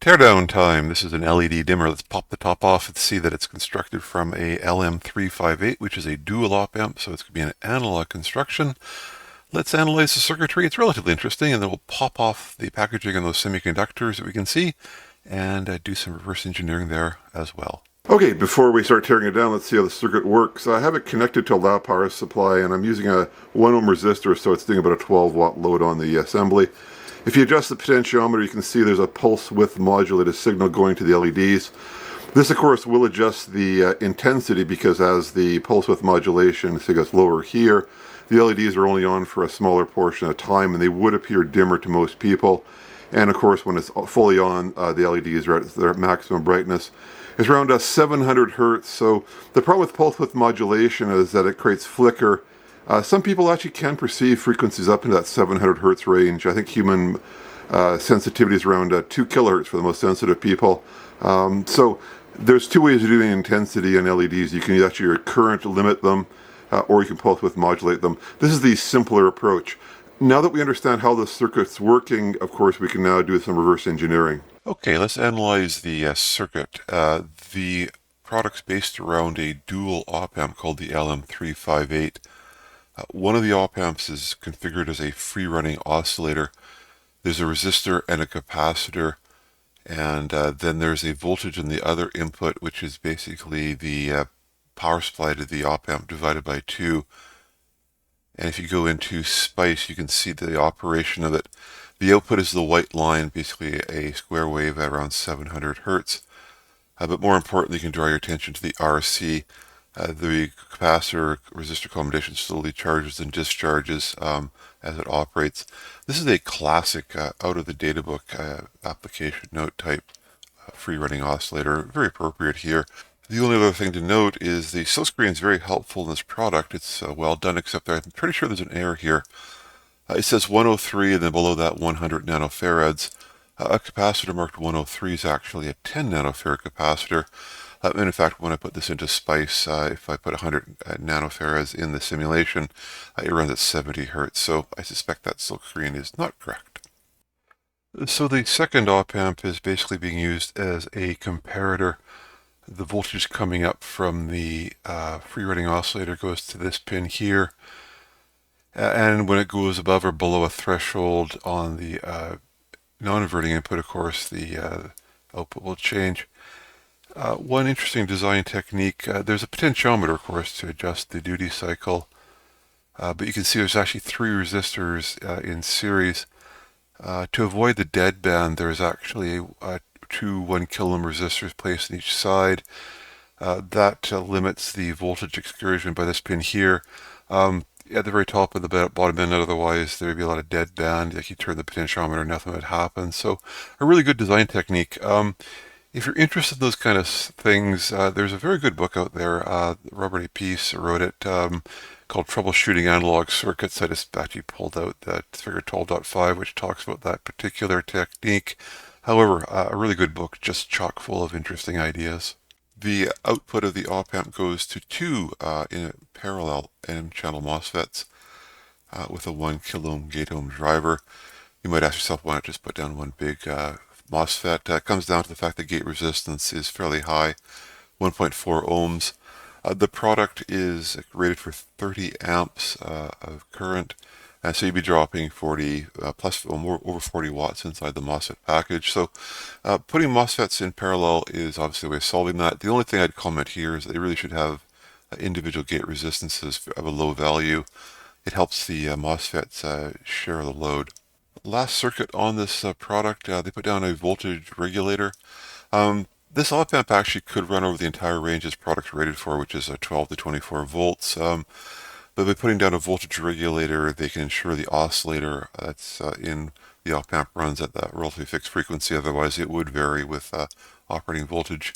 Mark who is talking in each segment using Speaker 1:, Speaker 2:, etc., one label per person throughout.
Speaker 1: Teardown time. This is an LED dimmer. Let's pop the top off and see that it's constructed from a LM358, which is a dual op amp, so it's going to be an analog construction. Let's analyze the circuitry. It's relatively interesting, and then we'll pop off the packaging on those semiconductors that we can see and do some reverse engineering there as well. Okay, before we start tearing it down, let's see how the circuit works. I have it connected to a low power supply, and I'm using a 1 ohm resistor, so it's doing about a 12 watt load on the assembly. If you adjust the potentiometer, you can see there's a pulse width modulated signal going to the LEDs. This, of course, will adjust the intensity because as the pulse width modulation gets lower here, the LEDs are only on for a smaller portion of time, and they would appear dimmer to most people. And of course, when it's fully on, the LEDs are at their maximum brightness. It's around 700 hertz. So the problem with pulse width modulation is that it creates flicker. Some people actually can perceive frequencies up into that 700 hertz range. I think human sensitivity is around 2 kilohertz for the most sensitive people. So there's two ways of doing intensity on LEDs. You can actually current limit them, or you can pulse width modulate them. This is the simpler approach. Now that we understand how the circuit's working, of course, we can now do some reverse engineering. Okay, let's analyze the circuit. The product's based around a dual op amp called the LM358. One of the op amps is configured as a free-running oscillator. There's a resistor and a capacitor, and then there's a voltage in the other input, which is basically the power supply to the op amp divided by 2. And if you go into SPICE, you can see the operation of it. The output is the white line, basically a square wave at around 700 hertz. But more importantly, you can draw your attention to the RC. The capacitor resistor combination slowly charges and discharges as it operates. This is a classic out of the data book application note type free running oscillator, very appropriate here. The only other thing to note is the silkscreen is very helpful in this product. It's well done, except I'm pretty sure there's an error here. It says 103 and then below that 100 nanofarads. A capacitor marked 103 is actually a 10 nanofarad capacitor. And in fact, when I put this into SPICE, if I put 100 nanofarads in the simulation, it runs at 70 hertz. So I suspect that silkscreen is not correct. So the second op amp is basically being used as a comparator. The voltage coming up from the free running oscillator goes to this pin here. And when it goes above or below a threshold on the non-inverting input, of course, the output will change. One interesting design technique, there's a potentiometer, of course, to adjust the duty cycle. But you can see there's actually 3 resistors in series. To avoid the deadband, there's actually 2 1 kilo ohm resistors placed on each side. That limits the voltage excursion by this pin here. At the very top of the bottom end, otherwise there would be a lot of deadband. Like you turn the potentiometer, nothing would happen. So a really good design technique. If you're interested in those kind of things, there's a very good book out there. Robert A. Pease wrote it called Troubleshooting Analog Circuits. I just actually pulled out that figure 12.5, which talks about that particular technique. However, a really good book, just chock full of interesting ideas. The output of the op amp goes to 2 in parallel N-channel MOSFETs with a 1 kilo ohm gate ohm driver. You might ask yourself, why not just put down one big MOSFET? It comes down to the fact that gate resistance is fairly high, 1.4 ohms. The product is rated for 30 amps of current, and so you'd be dropping 40 plus over 40 watts inside the MOSFET package. So putting MOSFETs in parallel is obviously a way of solving that. The only thing I'd comment here is that they really should have individual gate resistances of a low value. It helps the MOSFETs share the load. Last circuit on this product, they put down a voltage regulator. This op amp actually could run over the entire range this product's rated for, which is 12 to 24 volts. But by putting down a voltage regulator, they can ensure the oscillator that's in the op amp runs at that relatively fixed frequency. Otherwise, it would vary with operating voltage.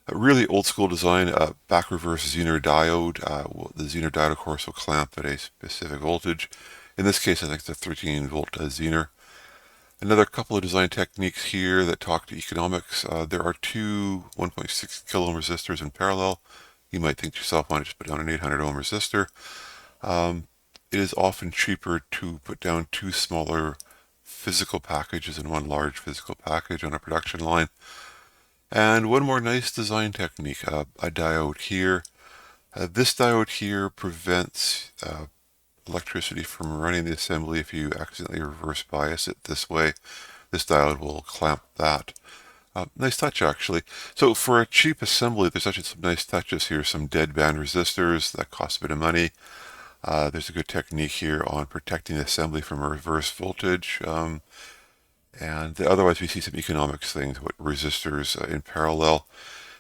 Speaker 1: A really old school design, back reverse Zener diode. The Zener diode, of course, will clamp at a specific voltage. In this case, I think it's a 13 volt Zener. Another couple of design techniques here that talk to economics. There are 2 1.6 kilo ohm resistors in parallel. You might think to yourself, why not just put down an 800 ohm resistor? It is often cheaper to put down 2 smaller physical packages in one large physical package on a production line. And one more nice design technique, a diode here. This diode here prevents electricity from running the assembly if you accidentally reverse bias it this way. This diode will clamp that. Nice touch, actually. So for a cheap assembly, there's actually some nice touches here. Some deadband resistors that cost a bit of money. There's a good technique here on protecting the assembly from a reverse voltage. And otherwise, we see some economics things, what resistors in parallel.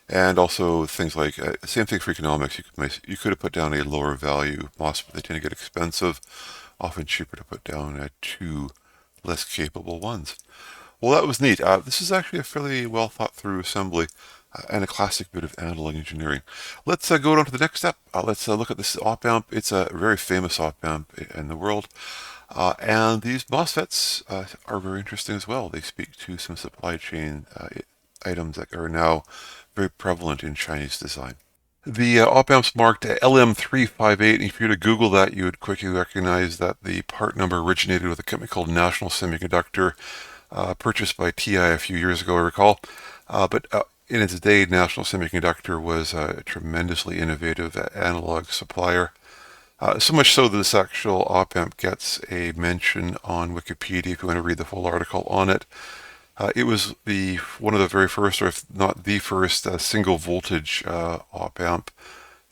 Speaker 1: And also things like, same thing for economics. You could have put down a lower value MOSFET. They tend to get expensive. Often cheaper to put down two less capable ones. Well, that was neat. This is actually a fairly well thought through assembly and a classic bit of analog engineering. Let's go on to the next step. Let's look at this op-amp. It's a very famous op-amp in the world. And these MOSFETs are very interesting as well. They speak to some supply chain items that are now very prevalent in Chinese design. The op-amp's marked LM358, and if you were to Google that, you would quickly recognize that the part number originated with a company called National Semiconductor, purchased by TI a few years ago, I recall. But in its day, National Semiconductor was a tremendously innovative analog supplier. So much so that this actual op-amp gets a mention on Wikipedia if you want to read the full article on it. It was one of the very first, or if not the first, single voltage op-amp.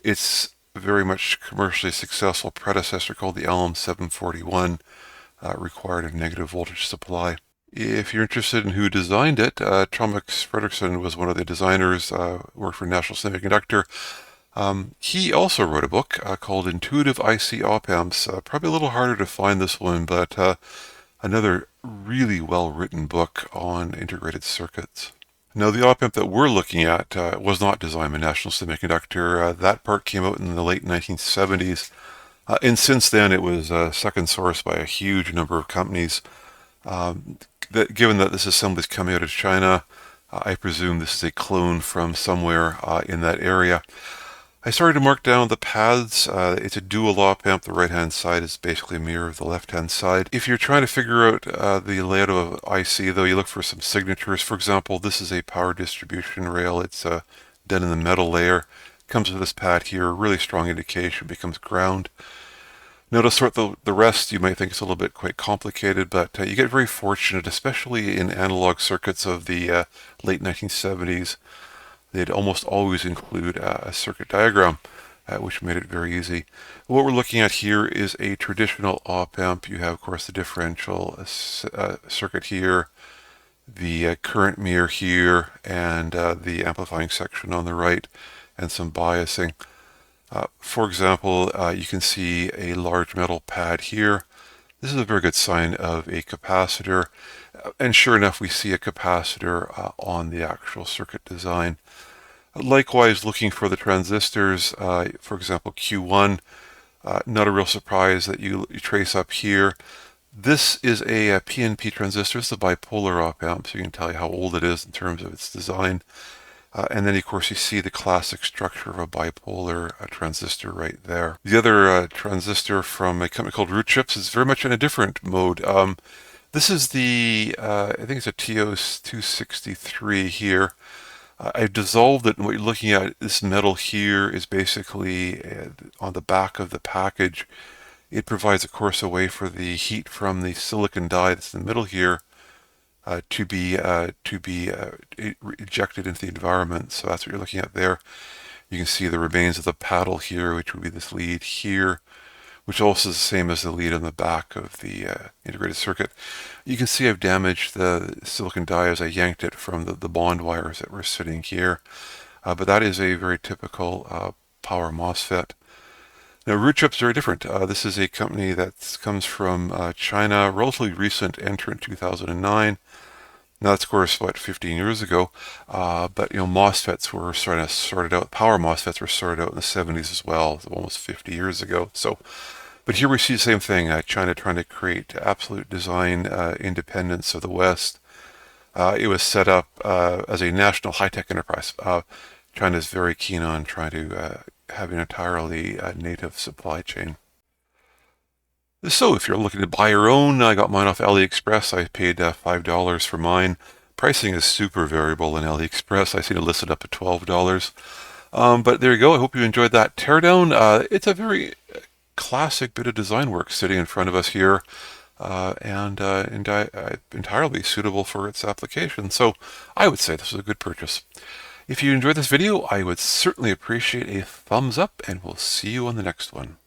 Speaker 1: Its very much commercially successful predecessor called the LM741 required a negative voltage supply. If you're interested in who designed it, Frederiksen was one of the designers, worked for National Semiconductor. He also wrote a book called Intuitive IC Op-Amps. Probably a little harder to find this one, but another really well-written book on integrated circuits. Now, the op-amp that we're looking at was not designed by National Semiconductor. That part came out in the late 1970s, and since then it was second sourced by a huge number of companies. Given that this assembly is coming out of China, I presume this is a clone from somewhere in that area. I started to mark down the paths. It's a dual op-amp. The right-hand side is basically a mirror of the left-hand side. If you're trying to figure out the layout of IC, though, you look for some signatures. For example, this is a power distribution rail. It's done in the metal layer. Comes with this pad here. Really strong indication. Becomes ground. Now, to sort the rest, you might think it's a little bit quite complicated, but you get very fortunate, especially in analog circuits of the late 1970s. They'd almost always include a circuit diagram, which made it very easy. What we're looking at here is a traditional op-amp. You have, of course, the differential circuit here, the current mirror here, and the amplifying section on the right, and some biasing. For example, you can see a large metal pad here. This is a very good sign of a capacitor. And sure enough, we see a capacitor on the actual circuit design. Likewise, looking for the transistors, for example, Q1, not a real surprise that you trace up here. This is a PNP transistor. It's a bipolar op-amp, so you can tell you how old it is in terms of its design. And then, of course, you see the classic structure of a bipolar transistor right there. The other transistor from a company called Ruichips is very much in a different mode. This is the, I think it's a TO263 here. I've dissolved it, and what you're looking at, this metal here is basically on the back of the package. It provides, of course, a way for the heat from the silicon die that's in the middle here to be ejected into the environment. So that's what you're looking at there. You can see the remains of the paddle here, which would be this lead here, which also is the same as the lead on the back of the integrated circuit. You can see I've damaged the silicon die as I yanked it from the bond wires that were sitting here. But that is a very typical power MOSFET. Now, Ruichips are different. This is a company that comes from China, relatively recent entrant, 2009. Now, that's, of course, 15 years ago. But, MOSFETs were sorted out. Power MOSFETs were sorted out in the 70s as well, almost 50 years ago. But here we see the same thing, China trying to create absolute design independence of the West. It was set up as a national high-tech enterprise. China is very keen on trying to have an entirely native supply chain. So if you're looking to buy your own, I got mine off Aliexpress. I paid $5 for mine. Pricing is super variable in Aliexpress. I seen it listed up at $12. But there you go. I hope you enjoyed that teardown. It's a very classic bit of design work sitting in front of us here, and entirely suitable for its application. So I would say this is a good purchase. If you enjoyed this video, I would certainly appreciate a thumbs up, and we'll see you on the next one.